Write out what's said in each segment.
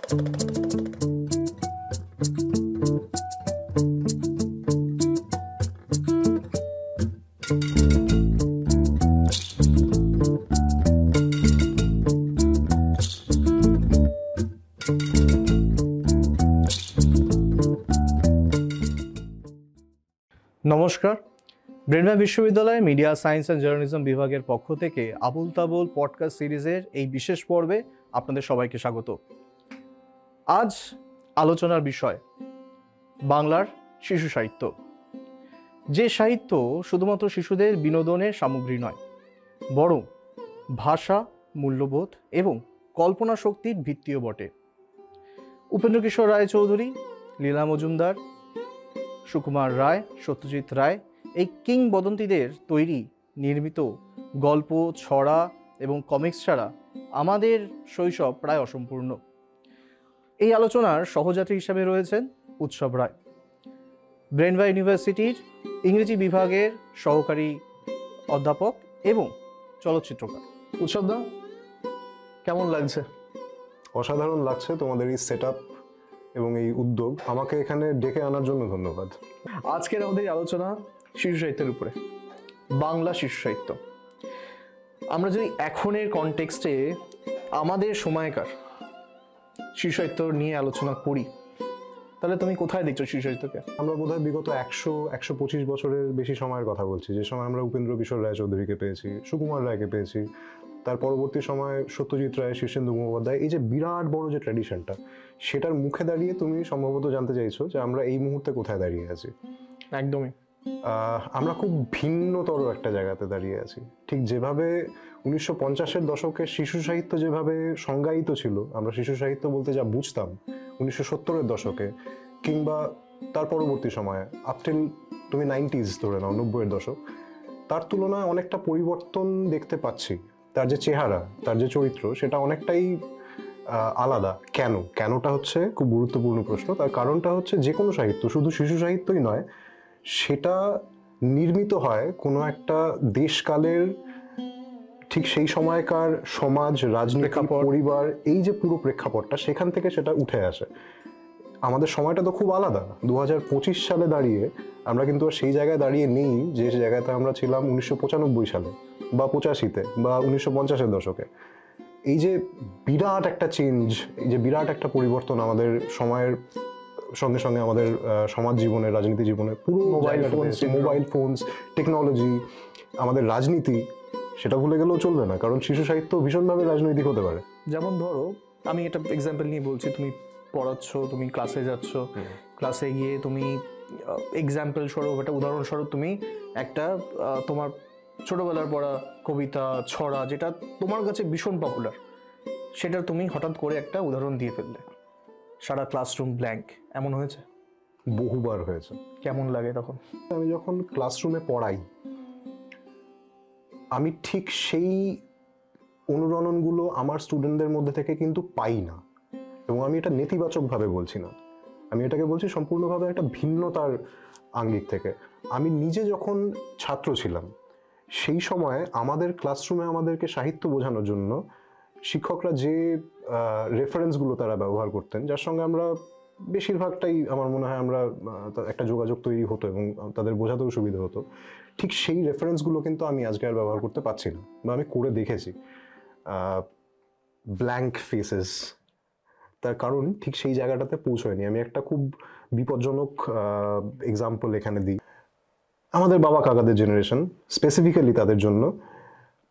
নমস্কার, ব্রেনওয়্যার বিশ্ববিদ্যালয় media science and journalism বিভাগের পক্ষ থেকে আবুল তাবুল পডকাস্ট সিরিজের এই বিশেষ পর্বে আপনাদের সবাইকে স্বাগত। আজ আলোচনার বিষয় বাংলার শিশু সাহিত্য, যে সাহিত্য শুধুমাত্র শিশুদের বিনোদনের সামগ্রী নয়, বরং ভাষা, মূল্যবোধ এবং কল্পনা শক্তির ভিত্তিও বটে। উপেন্দ্র কিশোর রায়চৌধুরী, লীলা মজুমদার, সুকুমার রায়, সত্যজিৎ রায় এই কিংবদন্তিদের তৈরি নির্মিত গল্প, ছড়া এবং কমিক্স ছাড়া আমাদের শৈশব প্রায় অসম্পূর্ণ। এই আলোচনার সহযাত্রী হিসাবে রয়েছেন উৎসব রায়, ব্রেনওয়্যার ইউনিভার্সিটির ইংরেজি বিভাগের সহকারী অধ্যাপক এবং চলচ্চিত্রকার। উৎসবদা, কেমন লাগছে? অসাধারণ লাগছে তোমাদের এই সেট আপ এবং এই উদ্যোগ। আমাকে এখানে ডেকে আনার জন্য ধন্যবাদ। আজকের আমাদের আলোচনা শিশু সাহিত্যের উপরে, বাংলা শিশু সাহিত্য। আমরা যদি এখনের কনটেক্সটে আমাদের সময়কার শিশু সাহিত্য নিয়ে আলোচনা করি, তাহলে তুমি কোথায় দেখছো শিশু সাহিত্যকে? আমরা বোধহয় বিগত 100-125 বছরের বেশি সময়ের কথা বলছি, যে সময় আমরা উপেন্দ্র কিশোর রায়চৌধুরীকে পেয়েছি, সুকুমার রায়কে পেয়েছি, তার পরবর্তী সময় সত্যজিৎ রায়, শীর্ষেন্দু মুখোপাধ্যায়, এই যে বিরাট বড় যে ট্র্যাডিশনটা, সেটার মুখে দাঁড়িয়ে তুমি সম্ভবত জানতে চাইছো যে আমরা এই মুহূর্তে কোথায় দাঁড়িয়ে আছি। একদমই, আমরা খুব ভিন্নতর একটা জায়গাতে দাঁড়িয়ে আছি। ঠিক যেভাবে 1950-এর দশকে শিশু সাহিত্য যেভাবে সংজ্ঞায়িত ছিল, আমরা শিশু সাহিত্য বলতে যা বুঝতাম 1970-এর দশকে কিংবা তার পরবর্তী সময়ে আপটিল তুমি 90s ধরে নাও, 90-এর দশক, তার তুলনায় অনেকটা পরিবর্তন দেখতে পাচ্ছি। তার যে চেহারা, তার যে চরিত্র, সেটা অনেকটাই আলাদা। কেনটা হচ্ছে খুব গুরুত্বপূর্ণ প্রশ্ন। তার কারণটা হচ্ছে যে কোনো সাহিত্য, শুধু শিশু সাহিত্যই নয়, সেটা নির্মিত হয় কোনো একটা দেশকালের, ঠিক সেই সময়কার সমাজ, রাজনীতি, পরিবার, এই যে পুরো প্রেক্ষাপটটা, সেখান থেকে সেটা উঠে আসে। আমাদের সময়টা তো খুব আলাদা। 2025 সালে দাঁড়িয়ে আমরা কিন্তু আর সেই জায়গায় দাঁড়িয়ে নেই যে জায়গাতে আমরা ছিলাম 1995 সালে বা 85-তে বা 1950-এর দশকে। এই যে বিরাট একটা চেঞ্জ, এই যে বিরাট একটা পরিবর্তন আমাদের সময়ের সঙ্গে সঙ্গে আমাদের সমাজ জীবনে, রাজনীতি জীবনে, পুরো মোবাইল ফোনস, টেকনোলজি, আমাদের রাজনীতি, সেটা ভুলে গেলেও চলবে না, কারণ শিশু সাহিত্য ভীষণভাবে রাজনৈতিক হতে পারে। যেমন ধরো, আমি একটা এক্সাম্পল নিয়ে বলছি, তুমি পড়াচ্ছ, তুমি ক্লাসে যাচ্ছ, ক্লাসে গিয়ে তুমি এক্সাম্পল স্বরূপ, একটা উদাহরণস্বরূপ তুমি একটা তোমার ছোটবেলার পড়া কবিতা, ছড়া, যেটা তোমার কাছে ভীষণ পপুলার, সেটার তুমি হঠাৎ করে একটা উদাহরণ দিয়ে ফেললে, সারা ক্লাসরুম ব্ল্যাঙ্ক। এমন হয়েছে? বহুবার হয়েছে। কেমন লাগে তখন? আমি যখন ক্লাসরুমে পড়াই, আমি ঠিক সেই অনুরণনগুলো আমার স্টুডেন্টদের মধ্যে থেকে কিন্তু পাই না। এবং আমি এটা নেতিবাচকভাবে বলছি না, আমি এটাকে বলছি সম্পূর্ণভাবে একটা ভিন্নতার আঙ্গিক থেকে। আমি নিজে যখন ছাত্র ছিলাম, সেই সময় আমাদের ক্লাসরুমে আমাদেরকে সাহিত্য বোঝানোর জন্য শিক্ষকরা যে রেফারেন্সগুলো তারা ব্যবহার করতেন, যার সঙ্গে আমরা বেশিরভাগটাই, আমার মনে হয়, আমরা একটা যোগাযোগ তৈরি হতো এবং তাদের বোঝাতেও সুবিধা হতো, ঠিক সেই রেফারেন্সগুলো কিন্তু আমি আজকে আর ব্যবহার করতে পারছি না, বা আমি করে দেখেছি। ব্ল্যাঙ্ক ফেসেস, তার কারণ ঠিক সেই জায়গাটাতে পৌঁছয়নি। আমি একটা খুব বিপজ্জনক এক্সাম্পল এখানে দিই। আমাদের বাবা কাকাদের জেনারেশন, স্পেসিফিক্যালি তাদের জন্য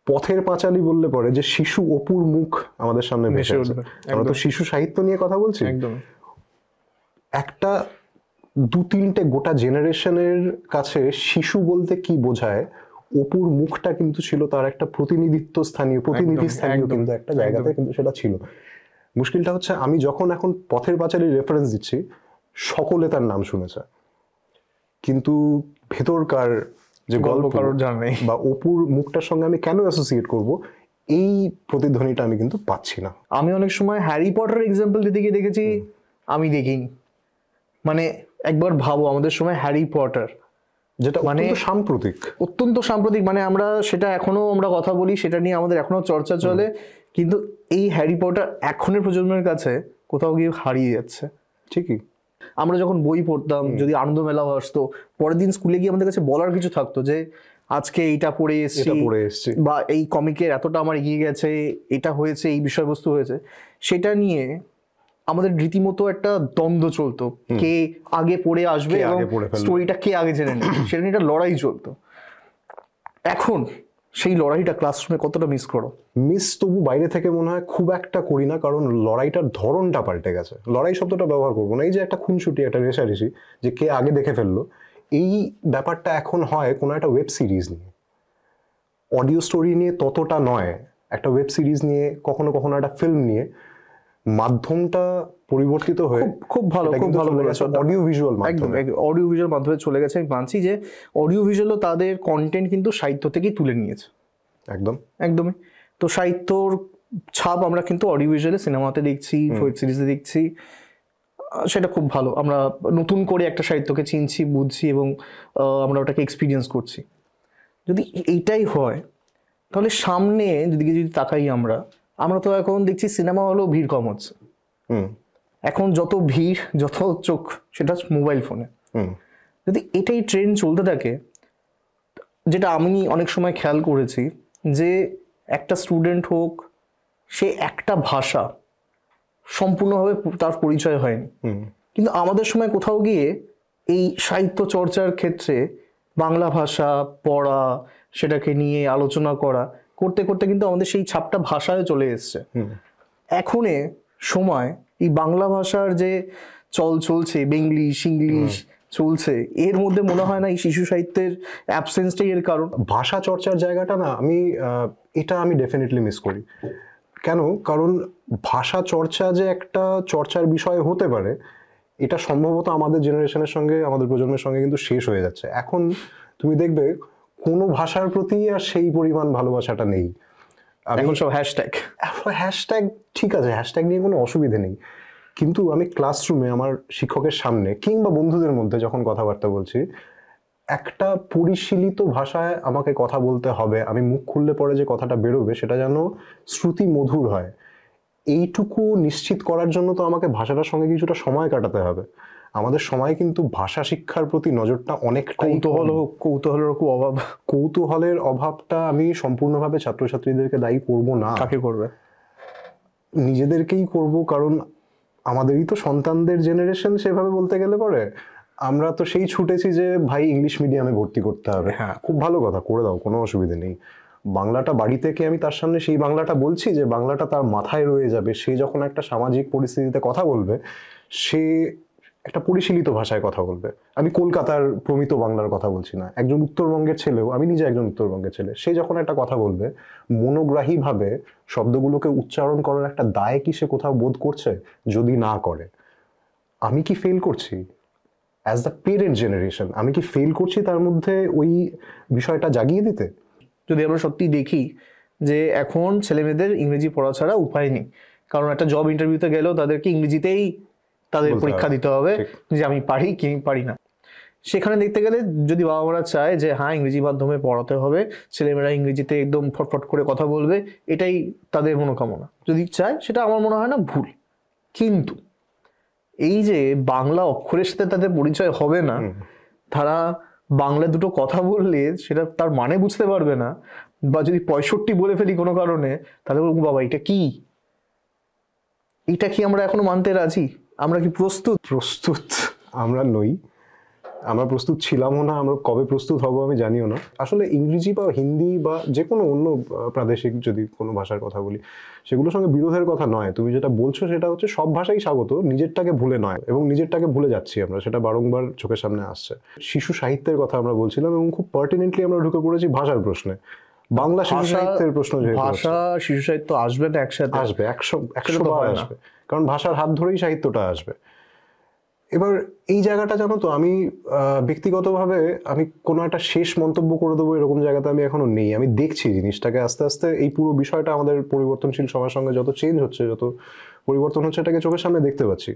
পথের পাঁচালী বললে পরে যে শিশু অপুর মুখ আমাদের সামনে ভেসে আসে। আমরা তো শিশু সাহিত্য নিয়ে কথা বলছি। একটা 2-3টে গোটা জেনারেশনের কাছে শিশু বলতে কি বোঝায়, অপুর মুখটা কিন্তু ছিল তার একটা প্রতিনিধি স্থানীয় কিন্তু একটা জায়গাতে কিন্তু সেটা ছিল। মুশকিলটা হচ্ছে, আমি যখন এখন পথের পাঁচালীর রেফারেন্স দিচ্ছি, সকলে তার নাম শুনেছে, কিন্তু ভেতরকার যে গল্প বা অপুর মুখটার সঙ্গে আমি কেন অ্যাসোসিয়েট করব, এই প্রতিধ্বনিটা আমি কিন্তু পাচ্ছি না। আমি অনেক সময় হ্যারি পটার এক্সাম্পল দিতে গিয়ে দেখেছি, আমি দেখিনি। মানে একবার ভাবো, আমাদের সময় হ্যারি পটার, যেটা মানে অত্যন্ত সাম্প্রতিক, মানে আমরা সেটা এখনো আমরা কথা বলি, সেটা নিয়ে আমাদের এখনো চর্চা চলে, কিন্তু এই হ্যারি পটার এখনের প্রজন্মের কাছে কোথাও গিয়ে হারিয়ে যাচ্ছে। ঠিকই। আমরা যখন বই পড়তাম, যদি আনন্দ মেলাও আসতো, পরের দিন স্কুলে গিয়ে আমাদের কাছে বলার কিছু থাকতো যে আজকে এইটা পড়ে এসেছি, বা এই কমিকের এতটা আমার এগিয়ে গেছে, এটা হয়েছে, এই বিষয়বস্তু হয়েছে। সেটা নিয়ে আমাদের রীতিমতো একটা দ্বন্দ্ব চলতো, কে আগে পড়ে আসবে এবং স্টোরিটা কে আগে জেনে নেবে, সেটা নিয়ে একটা লড়াই চলতো। এখন সেই লড়াইটা ক্লাসরুমে কতটা মিস করো? তবু বাইরে থেকে মনে হয় খুব একটা করি না, কারণ লড়াইটার ধরনটা পাল্টে গেছে। লড়াই শব্দটা ব্যবহার করবো না, এই যে একটা খুনসুটি, একটা রেষারেষি, যে কে আগে দেখে ফেললো, এই ব্যাপারটা এখন হয় কোনো একটা ওয়েব সিরিজ নিয়ে। অডিও স্টোরি নিয়ে ততটা নয়, একটা ওয়েব সিরিজ নিয়ে, কখনো কখনো একটা ফিল্ম নিয়ে। মাধ্যমটা পরিবর্তিত হয়ে খুব ভালো বলেছো, অডিও ভিজুয়াল একদম অডিও ভিজুয়াল মাধ্যমে চলে গেছে। আমি মানছি যে অডিও ভিজুয়ালও তাদের কন্টেন্ট কিন্তু সাহিত্য থেকেই তুলে নিয়েছে। একদমই। তো সাহিত্যর ছাপ আমরা কিন্তু অডিও ভিজুয়ালে সিনেমাতে দেখছি, ওয়েব সিরিজে দেখছি, সেটা খুব ভালো। আমরা নতুন করে একটা সাহিত্যকে চিনছি, বুঝছি এবং আমরা ওটাকে এক্সপিরিয়েন্স করছি। যদি এইটাই হয়, তাহলে সামনে যদি তাকাই আমরা তো এখন দেখছি সিনেমা হলেও ভিড় কম হচ্ছে। এখন যত ভিড়, যত চোখ, সেটা মোবাইল ফোনে। যদি এটাই ট্রেন্ড চলতে থাকে, যেটা আমি অনেক সময় খেয়াল করেছি, যে একটা স্টুডেন্ট হোক, সে একটা ভাষা সম্পূর্ণভাবে তার পরিচয় হয়নি, কিন্তু আমাদের সময় কোথাও গিয়ে এই সাহিত্য চর্চার ক্ষেত্রে বাংলা ভাষা পড়া, সেটাকে নিয়ে আলোচনা করতে করতে কিন্তু আমাদের সেই ছাপটা ভাষায় চলে এসছে। এখনে সময় এই বাংলা ভাষার যে চলছে, বেঙ্গলিশ, ইংলিশ চলছে, এর মধ্যে মনে হয় না এই শিশু সাহিত্যের অ্যাবসেন্সটাই এর কারণ? ভাষা চর্চার জায়গাটা না, এটা আমি ডেফিনেটলি মিস করি। কেন? কারণ ভাষা চর্চা যে একটা চর্চার বিষয় হতে পারে, এটা সম্ভবত আমাদের জেনারেশনের সঙ্গে, আমাদের প্রজন্মের সঙ্গে কিন্তু শেষ হয়ে যাচ্ছে। এখন তুমি দেখবে কোনো ভাষার প্রতি আর সেই পরিমাণ ভালোবাসাটা নেই। এখন সব হ্যাশট্যাগ, ঠিক আছে, হ্যাশট্যাগ নিয়ে কোনো অসুবিধে নেই, কিন্তু আমি ক্লাসরুমে আমার শিক্ষকের সামনে কিংবা বন্ধুদের মধ্যে যখন কথাবার্তা বলছি, একটা পরিশীলিত ভাষায় আমাকে কথা বলতে হবে। আমি মুখ খুললে পরে যে কথাটা বেরোবে সেটা যেন শ্রুতি মধুর হয়। এইটুকু নিশ্চিত করার জন্য তো আমাকে ভাষাটার সঙ্গে কিছুটা সময় কাটাতে হবে। আমাদের সময় কিন্তু ভাষা শিক্ষার প্রতি নজরটা অনেক, কৌতূহলের অভাবটা আমি সম্পূর্ণভাবে ছাত্রছাত্রীদেরকে দায়ী করব না। কাকে করবে? নিজেদেরকেই করব, কারণ আমাদেরই তো সন্তানদের জেনারেশন। সেভাবে বলতে গেলে পরে আমরা তো সেই ছুটেছি যে ভাই ইংলিশ মিডিয়ামে ভর্তি করতে হবে। খুব ভালো কথা, করে দাও, কোনো অসুবিধা নেই। বাংলাটা বাড়ি থেকে আমি তার সামনে সেই বাংলাটা বলছি যে বাংলাটা তার মাথায় রয়ে যাবে। সে যখন একটা সামাজিক পরিস্থিতিতে কথা বলবে, সে একটা পরিশীলিত ভাষায় কথা বলবে। আমি কলকাতার প্রমিত বাংলার কথা বলছি না, একজন উত্তরবঙ্গের ছেলেও, আমি নিজে একজন উত্তরবঙ্গের ছেলে, সে যখন একটা কথা বলবে, মনোগ্রাহীভাবে শব্দগুলোকে উচ্চারণ করার একটা দায় কি সে কোথাও বোধ করছে? যদি না করে, আমি কি ফেল করছি? অ্যাজ দ্য পেরেন্ট জেনারেশন আমি কি ফেল করছি তার মধ্যে ওই বিষয়টা জাগিয়ে দিতে? যদি আমরা সত্যি দেখি যে এখন ছেলেমেয়েদের ইংরেজি পড়া ছাড়া উপায় নেই, কারণ একটা জব ইন্টারভিউতে গেলেও তাদেরকে ইংরেজিতেই তাদের পরীক্ষা দিতে হবে যে আমি পারি কি পারি না। সেখানে দেখতে গেলে যদি বাবা মারা চায় যে হ্যাঁ ইংরেজি মাধ্যমে পড়াতে হবে, ছেলেমেয়েরা ইংরেজিতে একদম ফটফট করে কথা বলবে, এটাই তাদের মনোকামনা, যদি চায়, সেটা আমার মনে হয় না ভুল। কিন্তু এই যে বাংলা অক্ষরের সাথে তাদের পরিচয় হবে না, তারা বাংলা দুটো কথা বললে সেটা তার মানে বুঝতে পারবে না, বা যদি 65 বলে ফেলি কোনো কারণে, তাহলে বলবো বাবা এটা কি আমরা এখনো মানতে রাজি? আমরা কি প্রস্তুত? আমরা নই, আমরা প্রস্তুত ছিলামও না, আমরা কবে প্রস্তুত হব আমি জানিও না। আসলে ইংরেজি বা হিন্দি বা যে কোনো অন্য প্রাদেশিক যদি কোনো ভাষার কথা বলি, সেগুলোর সঙ্গে বিরোধের কথা নয়। তুমি যেটা বলছো সেটা হচ্ছে সব ভাষাই স্বাগত, নিজেরটাকে ভুলে নয়, এবং নিজেরটাকে ভুলে যাচ্ছি আমরা, সেটা বারংবার চোখের সামনে আসছে। শিশু সাহিত্যের কথা আমরা বলছিলাম এবং খুব পার্টিনেন্টলি আমরা ঢুকে পড়েছি ভাষার প্রশ্নে। বাংলা শিশু সাহিত্যের প্রশ্ন, ভাষা শিশু সাহিত্য আসবে না একসাথে? আসবে, 100 বার আসবে, কারণ ভাষার হাত ধরেই সাহিত্যটা আসবে। এবার এই জায়গাটা জানো তো, আমি ব্যক্তিগতভাবে আমি কোনো একটা শেষ মন্তব্য করে দেবো এরকম জায়গাতে আমি এখনো নেই। আমি দেখছি জিনিসটাকে আস্তে আস্তে, এই পুরো বিষয়টা আমাদের পরিবর্তনশীল সময়ের সঙ্গে যত চেঞ্জ হচ্ছে, যত পরিবর্তন হচ্ছে, এটাকে চোখের সামনে দেখতে পাচ্ছি।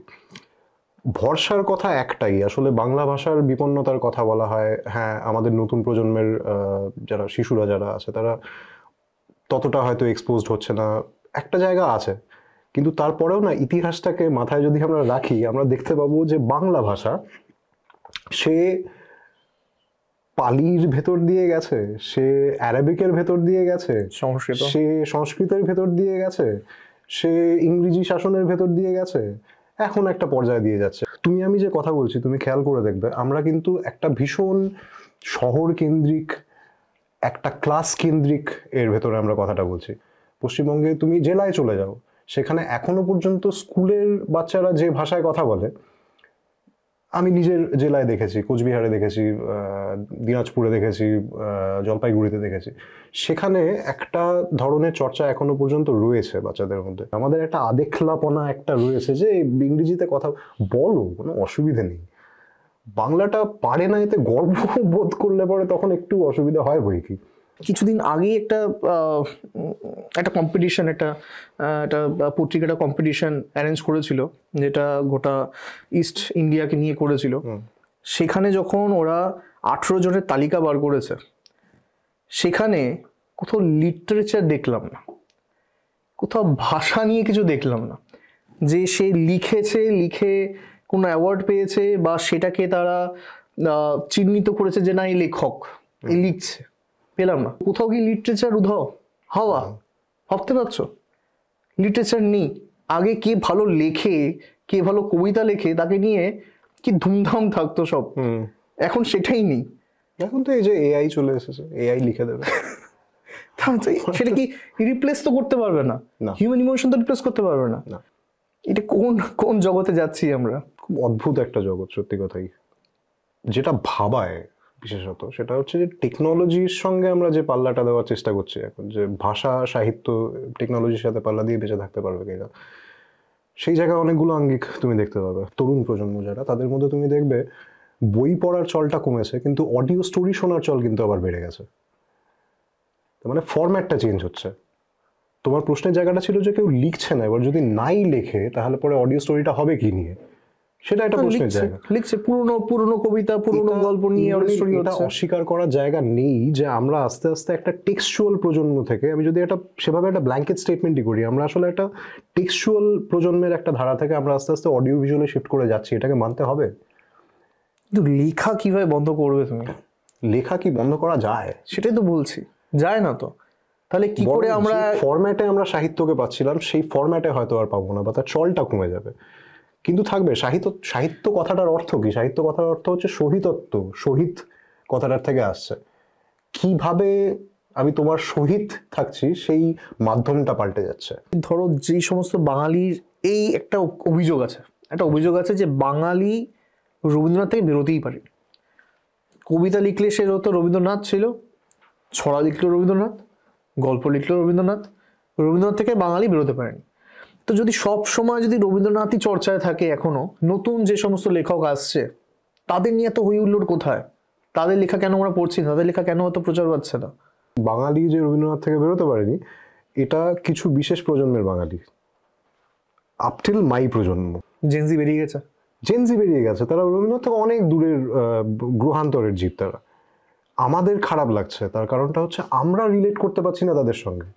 ভরসার কথা একটাই, আসলে বাংলা ভাষার বিপন্নতার কথা বলা হয়। হ্যাঁ, আমাদের নতুন প্রজন্মের যারা শিশুরা যারা আছে, তারা ততটা হয়তো এক্সপোজড হচ্ছে না, একটা জায়গা আছে, কিন্তু তারপরেও না ইতিহাসটাকে মাথায় যদি আমরা রাখি, আমরা দেখতে পাবো যে বাংলা ভাষা সে পালির ভেতর দিয়ে গেছে, সে অ্যারাবিকের ভেতর দিয়ে গেছে, সংস্কৃত সে সংস্কৃতের ভেতর দিয়ে গেছে, সে ইংরেজি শাসনের ভেতর দিয়ে গেছে, এখন একটা পর্যায়ে দিয়ে যাচ্ছে। তুমি আমি যে কথা বলছি তুমি খেয়াল করে দেখবে, আমরা কিন্তু একটা ভীষণ শহর কেন্দ্রিক, একটা ক্লাস কেন্দ্রিক এর ভেতরে আমরা কথাটা বলছি। পশ্চিমবঙ্গে তুমি জেলায় চলে যাও, সেখানে এখনো পর্যন্ত স্কুলের বাচ্চারা যে ভাষায় কথা বলে, আমি নিজের জেলায় দেখেছি, কোচবিহারে দেখেছি, দিনাজপুরে দেখেছি, জলপাইগুড়িতে দেখেছি, সেখানে একটা ধরনের চর্চা এখনো পর্যন্ত রয়েছে বাচ্চাদের মধ্যে। আমাদের একটা আদেখলাপনা একটা রয়েছে যে ইংরেজিতে কথা বলো, কোনো অসুবিধে নেই। বাংলাটা পারে না এতে গর্ব বোধ করলে পরে তখন একটু অসুবিধা হয় বই কি। কিছুদিন আগেই একটা কম্পিটিশন, একটা পত্রিকাটা কম্পিটিশন অ্যারেঞ্জ করেছিল, যেটা গোটা ইস্ট ইন্ডিয়াকে নিয়ে করেছিল। সেখানে যখন ওরা 18 জনের তালিকা বার করেছে, সেখানে কোথাও লিটারেচার দেখলাম না, কোথাও ভাষা নিয়ে কিছু দেখলাম না, যে সে লিখে কোনো অ্যাওয়ার্ড পেয়েছে বা সেটাকে তারা চিহ্নিত করেছে যে না এই লেখক এই লিখছে, পেলাম না। কোথাও কি লিটারেচার উধাও হওয়া, ভাবতে পারছো? লিটারেচার নেই। আগে কে ভালো লেখে, কে ভালো কবিতা লেখে, তাকে নিয়ে কি ধুমধাম থাকতো সব, এখন সেটাই নেই। এখন তো এই যে এআই চলে এসেছে, এআই লিখে দেবে। সেটা কি রিপ্লেস তো করতে পারবে না, হিউম্যান ইমোশন তো রিপ্লেস করতে পারবে না। এটা কোন জগতে যাচ্ছি আমরা? খুব অদ্ভুত একটা জগৎ, সত্যি কথাই। যেটা ভাবায় বিশেষত সেটা হচ্ছে যে টেকনোলজির সঙ্গে আমরা যে পাল্লাটা দেওয়ার চেষ্টা করছি এখন, যে ভাষা সাহিত্য টেকনোলজির সাথে পাল্লা দিয়ে বেঁচে থাকতে পারবে কিনা, সেই জায়গায় অনেকগুলো আঙ্গিক তুমি দেখতে পাবে। তরুণ প্রজন্ম যারা, তাদের মধ্যে তুমি দেখবে বই পড়ার চলটা কমেছে, কিন্তু অডিও স্টোরি শোনার চল কিন্তু আবার বেড়ে গেছে। মানে ফরম্যাটটা চেঞ্জ হচ্ছে। তোমার প্রশ্নের জায়গাটা ছিল যে কেউ লিখছে না, এবার যদি নাই লেখে তাহলে পরে অডিও স্টোরিটা হবে কি নিয়ে, সেটা একটা প্রশ্নের জায়গা। লিখছে পুরনো কবিতা, পুরনো গল্প নিয়ে অডিও স্টোরি এটা অস্বীকার করার জায়গা নেই যে আমরা আস্তে আস্তে একটা টেক্সচুয়াল প্রজন্ম থেকে, আমি যদি এটা সেভাবে একটা ব্ল্যাঙ্কেট স্টেটমেন্টই করি, আমরা আসলে একটা টেক্সচুয়াল প্রজন্মের একটা ধারা থেকে আমরা আস্তে আস্তে অডিও ভিজুয়ালে শিফট করে যাচ্ছি। এটাকে মানতে হবে। কিন্তু লেখা কিভাবে বন্ধ করবে তুমি? লেখা কি বন্ধ করা যায়? সেটাই তো বলছি, যায় না তো। তাহলে কি করে আমরা ফরম্যাটে আমরা সাহিত্যকে পাচ্ছিলাম, সেই ফরম্যাটে হয়তো আর পাবো না, বা তার চলটা কমে যাবে। কিন্তু থাকবে সাহিত্য কথাটার অর্থ কি? সাহিত্য কথার অর্থ হচ্ছে সহিতত্ব, শহীদ কথাটার থেকে আসছে। কিভাবে আমি তোমার সহিত থাকছি, সেই মাধ্যমটা পাল্টে যাচ্ছে। ধরো যেই সমস্ত বাঙালির এই একটা অভিযোগ আছে যে বাঙালি রবীন্দ্রনাথ থেকে বেরোতেই পারে। কবিতা লিখলে সে হতো রবীন্দ্রনাথ ছিল, ছড়া লিখলো রবীন্দ্রনাথ, গল্প লিখলো রবীন্দ্রনাথ থেকে বাঙালি বেরোতে পারেনি। তো যদি সব সময় যদি রবীন্দ্রনাথই চর্চায় থাকে, এখনো নতুন যে সমস্ত লেখক আসছে তাদের নিয়ে এত হই হুল্লোড় কোথায়? তাদের লেখা কেন আমরা পড়ছি না? তাদের লেখা কেন অত প্রচার পাচ্ছে না? বাঙালি যে রবীন্দ্রনাথ থেকে বেরোতে পারেনি, এটা কিছু বিশেষ প্রজন্মের বাঙালি, আপটিল মাই প্রজন্ম। জেনজি বেরিয়ে গেছে, তারা রবীন্দ্রনাথ থেকে অনেক দূরের গ্রহান্তরের জীব। তারা, আমাদের খারাপ লাগছে তার কারণটা হচ্ছে আমরা রিলেট করতে পারছি না তাদের সঙ্গে।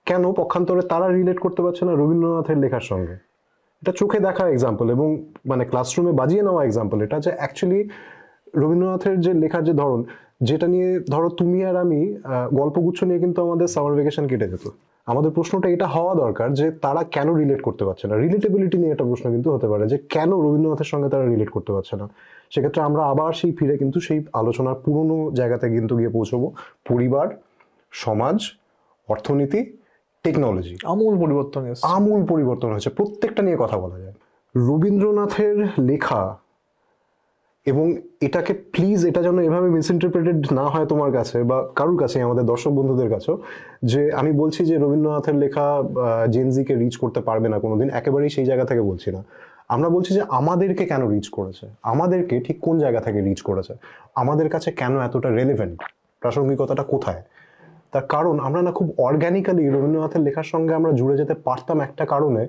কেন? পক্ষান্তরে তারা রিলেট করতে পারছে না রবীন্দ্রনাথের লেখার সঙ্গে। এটা চোখে দেখা এক্সাম্পল, এবং মানে ক্লাসরুমে বাজিয়ে নেওয়া এক্সাম্পল এটা, যে অ্যাকচুয়ালি রবীন্দ্রনাথের যে লেখার যে ধরন, যেটা নিয়ে ধরো তুমি আর আমি গল্পগুচ্ছ নিয়ে কিন্তু আমাদের সামার ভ্যাকেশন কেটে যেত। আমাদের প্রশ্নটা এটা হওয়া দরকার যে তারা কেন রিলেট করতে পারছে না। রিলেটেবিলিটি নিয়ে একটা প্রশ্ন কিন্তু হতে পারে, যে কেন রবীন্দ্রনাথের সঙ্গে তারা রিলেট করতে পারছে না। সেক্ষেত্রে আমরা আবার ফিরে কিন্তু সেই আলোচনার পুরনো জায়গাতে কিন্তু গিয়ে পৌঁছবো। পরিবার, সমাজ, অর্থনীতি, টেকনোলজি, আমূল পরিবর্তন হয়েছে। প্রত্যেকটা নিয়ে কথা বলা যায়। রবীন্দ্রনাথের লেখা, এবং এটাকে প্লিজ এটা যেন এভাবে মিসইন্টারপ্রেটেড না হয় তোমার কাছে বা কারোর কাছে, আমাদের দর্শক বন্ধুদের কাছেও, যে আমি বলছি যে রবীন্দ্রনাথের লেখা জেনজিকে রিচ করতে পারবে না কোনোদিন, একেবারেই সেই জায়গা থেকে বলছি না। আমরা বলছি যে আমাদেরকে কেন রিচ করেছে, আমাদেরকে ঠিক কোন জায়গা থেকে রিচ করেছে, আমাদের কাছে কেন এতটা রেলেভেন্ট, প্রাসঙ্গিকতাটা কোথায়। তার কারণ আমরা না খুব অর্গ্যানিক্যালি রবীন্দ্রনাথের লেখার সঙ্গে আমরা জুড়ে যেতে পারতাম একটা কারণে,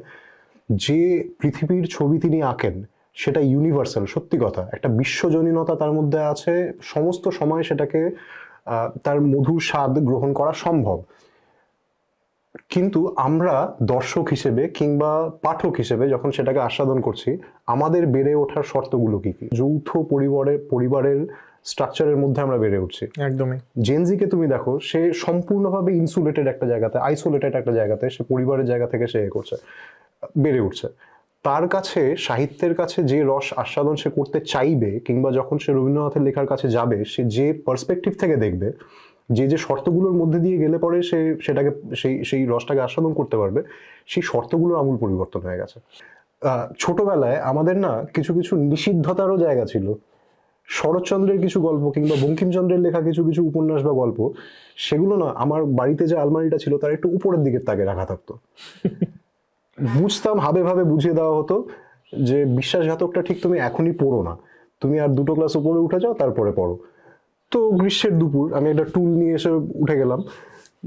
যে পৃথিবীর ছবি তিনি আঁকেন সেটা ইউনিভার্সাল। সত্যি কথা, একটা বিশ্বজনীনতা তার মধ্যে আছে, সমস্ত সময় সেটাকে তার মধুর স্বাদ গ্রহণ করা সম্ভব। কিন্তু আমরা দর্শক হিসেবে কিংবা পাঠক হিসেবে যখন সেটাকে আস্বাদন করছি, আমাদের বেড়ে ওঠার শর্তগুলো কি কি? যৌথ পরিবারের স্ট্রাকচারের মধ্যে আমরা বেড়ে উঠছি। একদমই। জেনজিকে তুমি দেখো, সে সম্পূর্ণভাবে ইনসুলেটেড একটা জায়গাতে, আইসোলেটেড একটা জায়গাতে, সে পরিবারের জায়গা থেকে সে করছে, বেড়ে উঠছে। তার কাছে, সাহিত্যের কাছে যে রস আস্বাদন সে করতে চাইবে, কিংবা যখন সে রবীন্দ্রনাথের লেখার কাছে যাবে, সে যে পার্সপেক্টিভ থেকে দেখবে, যে শর্তগুলোর মধ্যে দিয়ে গেলে পরে সে সেটাকে সেই রসটাকে আস্বাদন করতে পারবে, সেই শর্তগুলোর আমূল পরিবর্তন হয়ে গেছে। ছোটবেলায় আমাদের না কিছু কিছু নিষিদ্ধতারও জায়গা ছিল। শরৎচন্দ্রের কিছু গল্প কিংবা বঙ্কিমচন্দ্রের লেখা কিছু কিছু উপন্যাস বা গল্প, সেগুলো না আমার বাড়িতে যে আলমারিটা ছিল তার একটু উপরের দিকের তাকে রাখা থাকতো। বুঝতাম, হাবে ভাবে বুঝিয়ে দেওয়া হতো যে বিশ্বাসঘাতকটা ঠিক তুমি এখনই পড়ো না, তুমি আর 2টো ক্লাস উপরে উঠে যাও, তারপরে পড়ো। তো গ্রীষ্মের দুপুর আমি একটা টুল নিয়ে এসে উঠে গেলাম,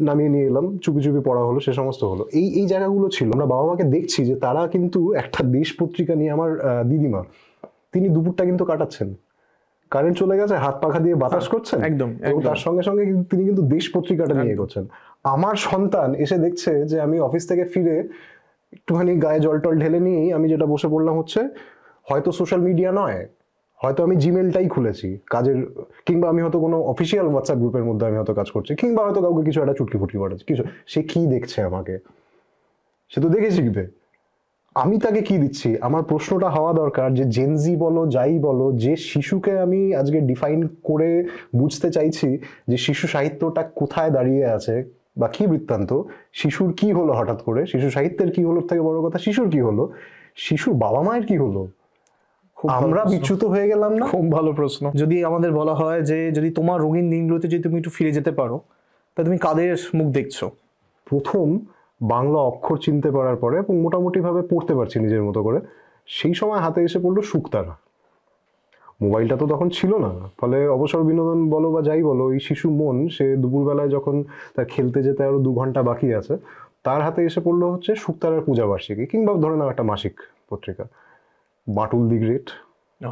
নামিয়ে নিয়ে এলাম, চুপি চুপি পড়া হলো, সে সমস্ত হলো। এই জায়গাগুলো ছিল। আমরা বাবা মাকে দেখছি যে তারা কিন্তু একটা দেশ পত্রিকা নিয়ে, আমার দিদিমা, তিনি দুপুরটা কিন্তু কাটাচ্ছেন, কারেন্ট চলে গেছে, হাত পাখা দিয়ে বাতাস করছেন, একদম, এবং তার সঙ্গে সঙ্গে তিনি কিন্তু দেশ পত্রিকাটা নিয়ে এগোচ্ছেন। আমার সন্তান এসে দেখছে যে আমি অফিস থেকে ফিরে একটুখানি গায়ে জল টল ঢেলে নিয়েই আমি যেটা বসে পড়লাম হচ্ছে, হয়তো সোশ্যাল মিডিয়া নয়, হয়তো আমি জিমেলটাই খুলেছি কাজের, কিংবা আমি হয়তো কোনো অফিসিয়াল হোয়াটসঅ্যাপ গ্রুপের মধ্যে আমি হয়তো কাজ করছি, কিংবা হয়তো কাউকে কিছু একটা চুটকি ফুটকি পাঠাচ্ছি কিছু। সে কি দেখছে আমাকে? সে তো দেখে শিখবে। আমি তাকে কি দিচ্ছি? আমার প্রশ্নটা হওয়া দরকার যে জেনজি বলো, যাই বলো, যে শিশুকে আমি আজকে ডিফাইন করে বুঝতে চাইছি যে শিশু সাহিত্যটা কোথায় দাঁড়িয়ে আছে বা কি বৃত্তান্ত, শিশুর কি হলো হঠাৎ করে, শিশু সাহিত্যের কি হলো, থেকে বড় কথা শিশুর কি হলো, শিশুর বাবা মায়ের কি হলো, আমরা বিচ্যুত হয়ে গেলাম না? খুব ভালো প্রশ্ন। যদি আমাদের বলা হয় যে যদি তোমার রঙিন দিনগুলোতে যদি তুমি একটু ফিরে যেতে পারো, তা তুমি কাদের মুখ দেখছো? প্রথম বাংলা অক্ষর চিনতে পারার পরে এবং মোটামুটি ভাবে পড়তে পারছি নিজের মতো করে, সেই সময় হাতে এসে পড়লো শুকতারা। মোবাইলটা তো তখন ছিল না, ফলে অবসর বিনোদন বলো বা যাই বলো, এই শিশু মন সে দুপুরবেলায় যখন তার খেলতে যেতে আরো 2 ঘন্টা বাকি আছে, তার হাতে এসে পড়লো হচ্ছে শুকতারার পূজা বার্ষিকী, কিংবা ধরে নাও একটা মাসিক পত্রিকা, বাটুল দি গ্রেট,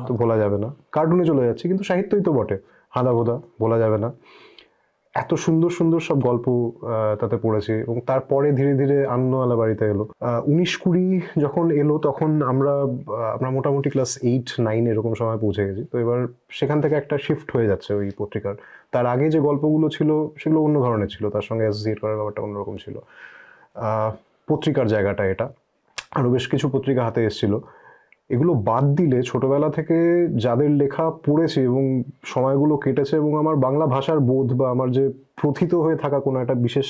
তো ভোলা যাবে না। কার্টুনে চলে যাচ্ছে, কিন্তু সাহিত্যই তো বটে, হাঁদা ভোদা ভোলা যাবে না। এত সুন্দর সুন্দর সব গল্প তাতে পড়েছি। এবং তারপরে ধীরে ধীরে আন্নওয়ালা বাড়িতে এলো, 19-20 যখন এলো, তখন আমরা মোটামুটি ক্লাস 8-9 এরকম সময় পৌঁছে গেছি। তো এবার সেখান থেকে একটা শিফট হয়ে যাচ্ছে ওই পত্রিকার। তার আগে যে গল্পগুলো ছিল সেগুলো অন্য ধরনের ছিল, তার সঙ্গে অ্যাসোসিয়েট করার ব্যাপারটা অন্যরকম ছিল। পত্রিকার জায়গাটা এটা, আরও বেশ কিছু পত্রিকা হাতে এসেছিল। এগুলো বাদ দিলে ছোটবেলা থেকে যাদের লেখা পড়েছে এবং সময়গুলো কেটেছে, এবং আমার বাংলা ভাষার বোধ বা আমার যে প্রথিত হয়ে থাকা কোনো একটা বিশেষ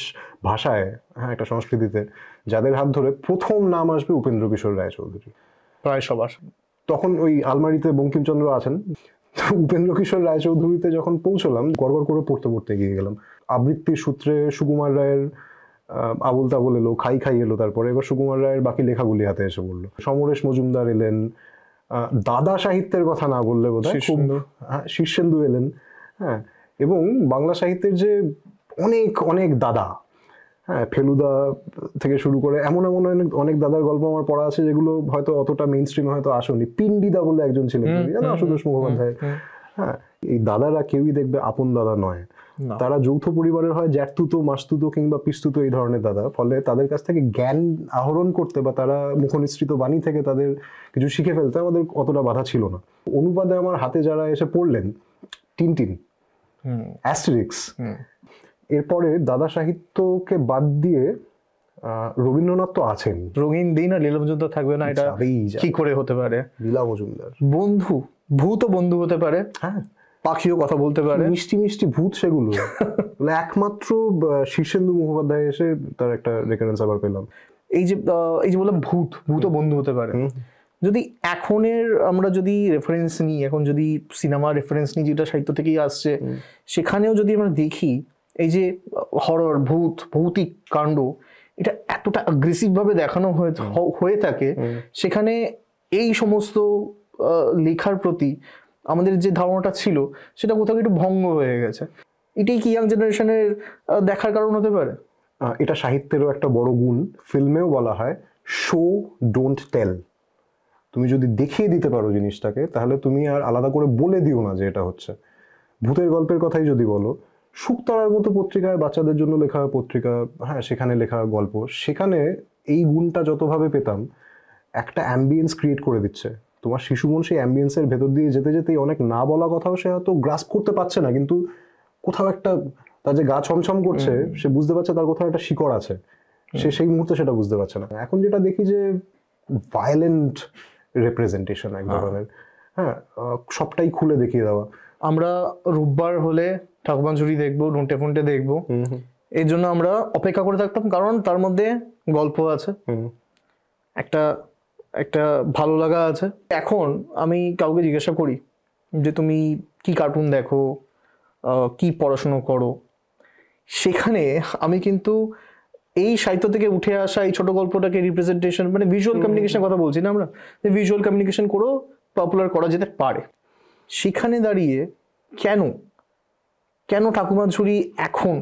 ভাষায়, হ্যাঁ, একটা সংস্কৃতিতে, যাদের হাত ধরে প্রথম নাম আসবে উপেন্দ্র কিশোর রায়চৌধুরী। প্রায় সবার। তখন ওই আলমারিতে বঙ্কিমচন্দ্র আছেন, তো উপেন্দ্র কিশোর রায়চৌধুরীতে যখন পৌঁছলাম, গড়গড় করে পড়তে পড়তে এগিয়ে গেলাম। আবৃত্তির সূত্রে সুকুমার রায়ের আবুল তাবুল এলো, খাই খাই এলো, তারপরে এবার সুকুমার রায়ের বাকি লেখাগুলি হাতে এসে পড়লো। সমরেশ মজুমদার এলেন, দাদা সাহিত্যের কথা না বললে বোধহয়, খুব শীর্ষেন্দু এলেন, হ্যাঁ। এবং বাংলা সাহিত্যের যে অনেক অনেক দাদা, হ্যাঁ, ফেলুদা থেকে শুরু করে এমন এমন অনেক দাদার গল্প আমার পড়া আছে যেগুলো হয়তো অতটা মেইন স্ট্রিমে হয়তো আসেনি। পিন্ডিদা বলে একজন ছিলেন, আশুতোষ মুখোপাধ্যায়, হ্যাঁ। এই দাদারা কেউই দেখবে আপন দাদা নয়, তারা যৌথ পরিবারের হয়, জ্যাঠতুতো, মাসতুতো কিংবা পিসতুতো এই ধরনের দাদা। ফলে তাদের কাছ থেকে জ্ঞান আহরণ করতে বা তারা মুখনিসৃত বাণী থেকে তাদের কিছু শিখে ফেলতে আমাদের অতটা বাধা ছিল না। অনুবাদে আমার হাতে যারা এসে পড়লেন, টিনটিন, অ্যাস্টেরিক্স, এরপরে দাদা সাহিত্যকে বাদ দিয়ে রবীন্দ্রনাথ তো আছেন। রঙিন দিন আর লীলা মজুমদার থাকবে না, এটা কি করে হতে পারে? লীলা মজুমদার বন্ধু, ভূত বন্ধু হতে পারে, হ্যাঁ, পাখিও কথা বলতে পারে, মিষ্টি মিষ্টি ভূত সেগুলো। একমাত্র শীর্ষেন্দু মুখোপাধ্যায় এসে তার একটা রেফারেন্স আবার পেলাম। এই যে বললাম ভূতও বন্ধু হতে পারে। যদি এখনের আমরা যদি রেফারেন্স নিই, এখন যদি সিনেমা রেফারেন্স নিই যেটা সাহিত্য থেকেই আসছে, সেখানেও যদি আমরা দেখি এই যে হরর, ভৌতিক কাণ্ড, এটা এতটা অ্যাগ্রেসিভ ভাবে দেখানো হয়ে থাকে, সেখানে এই সমস্ত লেখার প্রতি আমাদের যে ধারণাটা ছিল সেটা কোথাও একটু ভঙ্গ হয়ে গেছে। এটাই কি ইয়াং জেনারেশনের দেখার কারণ হতে পারে? এটা সাহিত্যেরও একটা বড় গুণ। ফিল্মেও বলা হয় শো ডোন্ট টেল। তুমি যদি দেখিয়ে দিতে পারো জিনিসটাকে, তাহলে তুমি আর আলাদা করে বলে দিও না যে এটা হচ্ছে। ভূতের গল্পের কথাই যদি বলো, শুকতারার মতো পত্রিকায় বাচ্চাদের জন্য লেখা পত্রিকা, হ্যাঁ সেখানে লেখা গল্প, সেখানে এই গুণটা যতভাবে পেতাম, একটা অ্যাম্বিয়েন্স ক্রিয়েট করে দিচ্ছে। তোমার শিশু মন সেই অ্যাম্বিয়েন্সের ভেতর দিয়ে যেতে যেতেই অনেক না বলা কথাও সে হয়তো গ্রাস্প করতে পারছে না, কিন্তু কোথাও একটা তার যে গা ছমছম করছে, সে বুঝতে পারছে তার কোথাও একটা শিকড় আছে, সে সেই মুহূর্তে সেটা বুঝতে পারছে না। এখন যেটা দেখি যে ভায়োলেন্ট রিপ্রেজেন্টেশন এক ধরনের, হ্যাঁ সবটাই খুলে দেখিয়ে দেওয়া। আমরা রোববার হলে ঠাকুরমার ঝুড়ি দেখবো, নন্টে ফন্টে দেখবো, এই জন্য আমরা অপেক্ষা করে থাকতাম, কারণ তার মধ্যে গল্প আছে, একটা একটা ভালো লাগা আছে। এখন আমি কাউকে জিজ্ঞাসা করি যে তুমি কি কার্টুন দেখো, কি পড়াশুনো করো, সেখানে আমি কিন্তু এই সাহিত্য থেকে উঠে আসা এই ছোট গল্পটাকে রিপ্রেজেন্টেশন, মানে ভিজুয়াল কমিউনিকেশনের কথা বলছি না আমরা, ভিজুয়াল কমিউনিকেশন করেও পপুলার করা যেতে পারে। সেখানে দাঁড়িয়ে কেন কেন ঠাকুমার ঝুড়ি এখন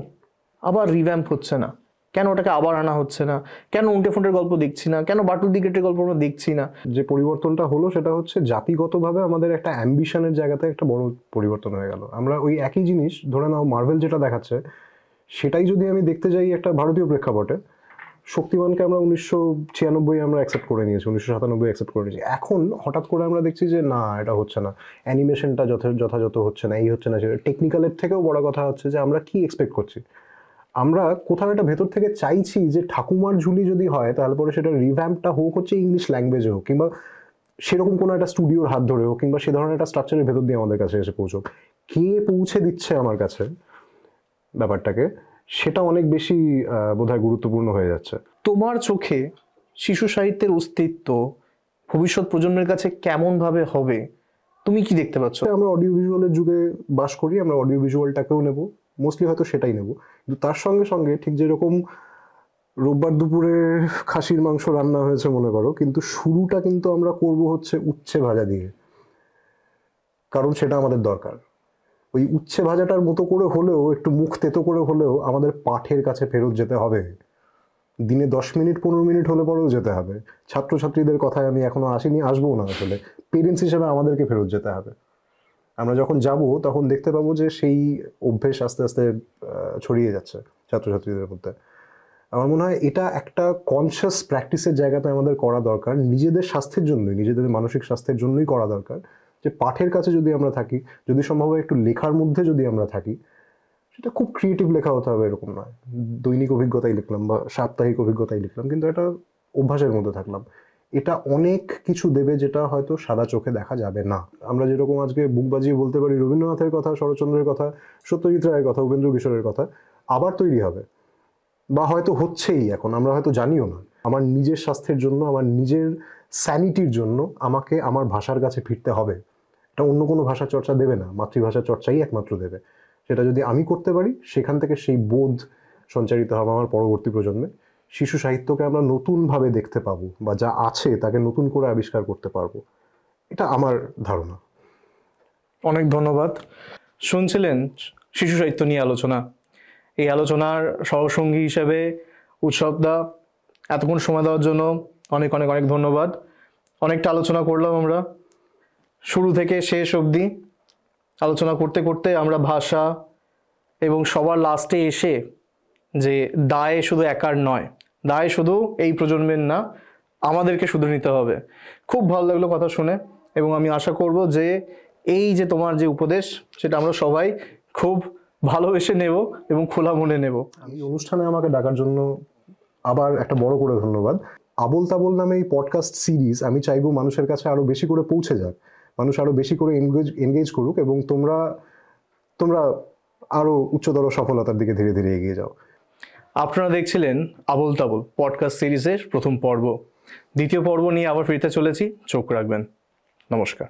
আবার রিভ্যাম্প হচ্ছে না, কেন ওটাকে আবার আনা হচ্ছে না, কেন উল্টে ফুন্টের গল্প দেখছি না, কেন বাটুল দি গ্রেটের গল্প আমরা দেখছি না? যে পরিবর্তনটা হলো সেটা হচ্ছে জাতিগতভাবে আমাদের একটা অ্যাম্বিশনের জায়গাতে একটা বড় পরিবর্তন হয়ে গেল। আমরা ওই একই জিনিস ধরে নাও মার্ভেল যেটা দেখাচ্ছে, সেটাই যদি আমি দেখতে যাই একটা ভারতীয় প্রেক্ষাপটে, শক্তিমানকে আমরা 1996 আমরা অ্যাকসেপ্ট করে নিয়েছি, 1997 অ্যাকসেপ্ট করে নিয়েছি। এখন হঠাৎ করে আমরা দেখছি যে না, এটা হচ্ছে না, অ্যানিমেশনটা যথাযথ হচ্ছে না, এই হচ্ছে না, সেটা টেকনিক্যালের থেকেও বড় কথা হচ্ছে যে আমরা কি এক্সপেক্ট করছি। আমরা কোথাও একটা ভেতর থেকে চাইছি যে ঠাকুমার ঝুলি যদি হয় তাহলে পরে সেটা রিভ্যাম্পটা হোক হচ্ছে ইংলিশ ল্যাঙ্গুয়েজে হোক, কিংবা সেরকম কোনো একটা স্টুডিওর হাত ধরে হোক, কিংবা সে ধরনের একটা স্ট্রাকচারের ভেতর দিয়ে আমাদের কাছে এসে পৌঁছক। কে পৌঁছে দিচ্ছে আমার কাছে ব্যাপারটাকে, সেটা অনেক বেশি বোধহয় গুরুত্বপূর্ণ হয়ে যাচ্ছে। তোমার চোখে শিশু সাহিত্যের অস্তিত্ব ভবিষ্যৎ প্রজন্মের কাছে কেমন ভাবে হবে, তুমি কি দেখতে পাচ্ছ? আমরা অডিও ভিজুয়ালের যুগে বাস করি, আমরা অডিও ভিজুয়ালটাকেও নেব, মোস্টলি হয়তো সেটাই নেব, কিন্তু তার সঙ্গে সঙ্গে ঠিক যেরকম রোববার দুপুরে খাসির মাংস রান্না হয়েছে মনে করো, কিন্তু শুরুটা কিন্তু আমরা করব হচ্ছে উচ্ছে ভাজা দিয়ে, কারণ সেটা আমাদের দরকার। ওই উচ্ছে ভাজাটার মতো করে হলেও, একটু মুখ তেতো করে হলেও আমাদের পাঠের কাছে ফেরত যেতে হবে। দিনে 10 মিনিট 15 মিনিট হলে পরেও যেতে হবে। ছাত্রছাত্রীদের কথায় আমি এখনো আসিনি, আসবো না আসলে। পেরেন্টস হিসেবে আমাদেরকে ফেরত যেতে হবে। আমরা যখন যাব তখন দেখতে পাবো যে সেই অভ্যেস আস্তে আস্তে ছড়িয়ে যাচ্ছে ছাত্রছাত্রীদের মধ্যে। আমার মনে হয় এটা একটা কনসিয়াস প্র্যাকটিসের জায়গাতে আমাদের করা দরকার, নিজেদের স্বাস্থ্যের জন্যই, নিজেদের মানসিক স্বাস্থ্যের জন্যই করা দরকার। যে পাঠের কাছে যদি আমরা থাকি, যদি সম্ভব হয় একটু লেখার মধ্যে যদি আমরা থাকি, সেটা খুব ক্রিয়েটিভ লেখা হতে হবে এরকম নয়, দৈনিক অভিজ্ঞতাই লিখলাম বা সাপ্তাহিক অভিজ্ঞতাই লিখলাম, কিন্তু এটা অভ্যাসের মধ্যে থাকলাম। এটা অনেক কিছু দেবে যেটা হয়তো সাদা চোখে দেখা যাবে না। আমরা যেরকম আজকে বুক বাজিয়ে বলতে পারি রবীন্দ্রনাথের কথা, শরৎচন্দ্রের কথা, সত্যজিৎ রায়ের কথা, উপেন্দ্র কিশোরের কথা, আবার তৈরি হবে বা হয়তো হচ্ছেই এখন, আমরা হয়তো জানিও না। আমার নিজের স্বাস্থ্যের জন্য, আমার নিজের স্যানিটির জন্য আমাকে আমার ভাষার কাছে ফিরতে হবে। এটা অন্য কোনো ভাষা চর্চা দেবে না, মাতৃভাষা চর্চাই একমাত্র দেবে। সেটা যদি আমি করতে পারি, সেখান থেকে সেই বোধ সঞ্চারিত হবে আমার পরবর্তী প্রজন্মে। শিশু সাহিত্যকে আমরা নতুনভাবে দেখতে পাবো, বা যা আছে তাকে নতুন করে আবিষ্কার করতে পারবো, এটা আমার ধারণা। অনেক ধন্যবাদ। শুনছিলেন শিশু সাহিত্য নিয়ে আলোচনা। এই আলোচনার সহসঙ্গী হিসেবে উৎসবদা, এতক্ষণ সময় দেওয়ার জন্য অনেক অনেক অনেক ধন্যবাদ। অনেকটা আলোচনা করলাম আমরা, শুরু থেকে শেষ অবধি আলোচনা করতে করতে আমরা ভাষা এবং সবার লাস্টে এসে যে দায় শুধু একার নয়, দায় শুধু এই প্রজন্মের না, আমাদেরকে শুধু নিতে হবে। খুব ভালো লাগলো কথা শুনে, এবং আমি আশা করব যে এই যে তোমার যে উপদেশ, সেটা আমরা সবাই খুব ভালোবেসে নেব এবং খোলা মনে নেব। এই অনুষ্ঠানে আমাকে ডাকার জন্য আবার একটা বড় করে ধন্যবাদ। আবোল তাবোল নামে এই পডকাস্ট সিরিজ আমি চাইবো মানুষের কাছে আরো বেশি করে পৌঁছে যাক, মানুষ আরো বেশি করে এনগেজ করুক, এবং তোমরা আরো উচ্চতর সফলতার দিকে ধীরে ধীরে এগিয়ে যাও। আপনারা দেখছিলেন আবোল তাবোল পডকাস্ট সিরিজের প্রথম পর্ব। দ্বিতীয় পর্ব নিয়ে আবার ফিরতে চলেছি, চোখ রাখবেন। নমস্কার।